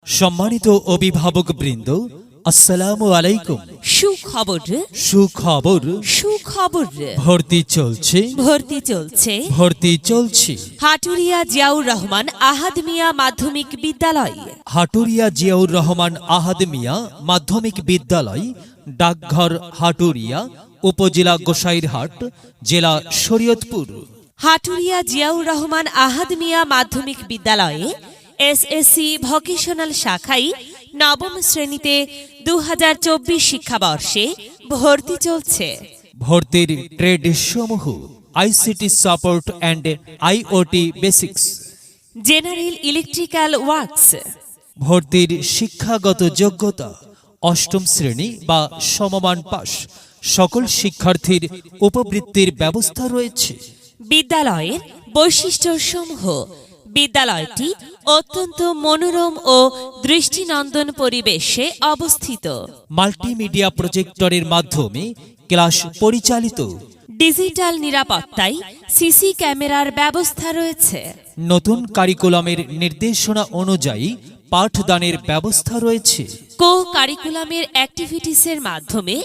সম্মানিত অভিভাবকবৃন্দ, আসসালামু আলাইকুম। সুখবর সুখবর সুখবর ভর্তি চলছে ভর্তি চলছে হাটুরিয়া জিয়াউর রহমান আহাদ মিয়া মাধ্যমিক বিদ্যালয়। হাটুরিয়া জিয়াউর রহমান আহাদ মিয়া মাধ্যমিক বিদ্যালয়, ডাকঘর হাটুরিয়া, উপজেলা গোসাইরহাট, জেলা শরীয়তপুর। হাটুরিয়া জিয়াউর রহমান আহাদ মিয়া মাধ্যমিক বিদ্যালয়ে এসএসসি ভোকেশনাল শাখায় নবম শ্রেণীতে 2024 শিক্ষাবর্ষে ভর্তি চলছে। ভর্তির ট্রেড সমূহ ICT support and IoT basics, general electrical works. ভর্তির শিক্ষাগত যোগ্যতা অষ্টম শ্রেণী বা সমমান পাস। সকল শিক্ষার্থীর উপবৃত্তির ব্যবস্থা রয়েছে। বিদ্যালয়ের বৈশিষ্ট্যসমূহ: বিদ্যালয়টি অত্যন্ত মনোরম ও দৃষ্টিনন্দন পরিবেশে অবস্থিত। মাল্টিমিডিয়া প্রজেক্টরের মাধ্যমে ক্লাস পরিচালিত। ডিজিটাল নিরাপত্তায় সিসি ক্যামেরার ব্যবস্থা রয়েছে। নতুন কারিকুলামের নির্দেশনা অনুযায়ী পাঠদানের ব্যবস্থা রয়েছে। কো কারিকুলামের অ্যাক্টিভিটিসের মাধ্যমে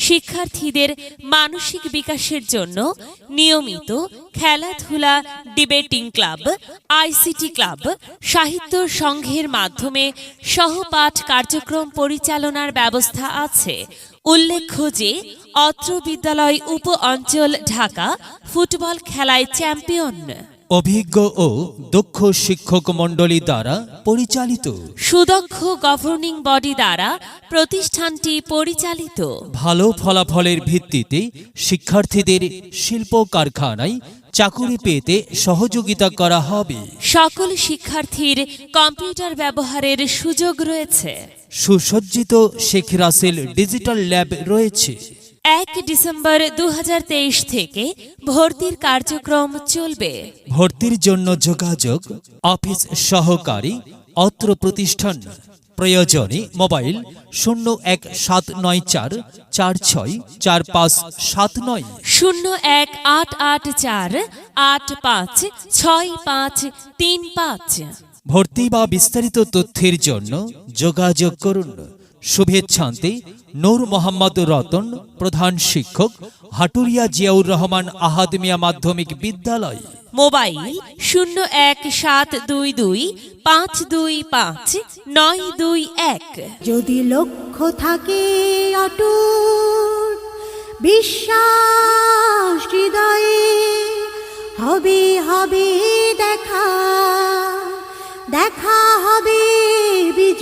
শিক্ষার্থীদের মানসিক বিকাশের জন্য নিয়মিত খেলাধুলা, ডিবেটিং ক্লাব, আইসিটি ক্লাব, সাহিত্য সংঘের মাধ্যমে সহপাঠ কার্যক্রম পরিচালনার ব্যবস্থা আছে। উল্লেখ্য যে অত্র বিদ্যালয় উপ অঞ্চল ঢাকা ফুটবল খেলায় চ্যাম্পিয়ন। অভিজ্ঞ ও দক্ষ শিক্ষক মণ্ডলী দ্বারা পরিচালিত। সুদক্ষ গভর্নিং বডি দ্বারা প্রতিষ্ঠানটি পরিচালিত। ভালো ফলাফলের ভিত্তিতে শিক্ষার্থীদের শিল্প কারখানায় চাকুরি পেতে সহযোগিতা করা হবে। সকল শিক্ষার্থীর কম্পিউটার ব্যবহারের সুযোগ রয়েছে। সুসজ্জিত শেখ রাসেল ডিজিটাল ল্যাব রয়েছে। 1 ডিসেম্বর 2023 থেকে ভর্তির কার্যক্রম চলবে। ভর্তির জন্য যোগাযোগ অফিস সহকারী অত্র প্রতিষ্ঠান। প্রয়োজনে মোবাইল 01794 464579, 01884 856535। ভর্তি বা বিস্তারিত তথ্যের জন্য যোগাযোগ করুন। শুভেচ্ছান্তে নূর মোহাম্মদ রতন, প্রধান শিক্ষক, হাটুরিয়া জিয়াউর রহমান আহাদ মিয়া মাধ্যমিক বিদ্যালয়। মোবাইল 01722525921। যদি লক্ষ্য থাকে অটুট, বিশ্বাস হৃদয়ে, হবে হবে দেখা, দেখা হবে বিজয়।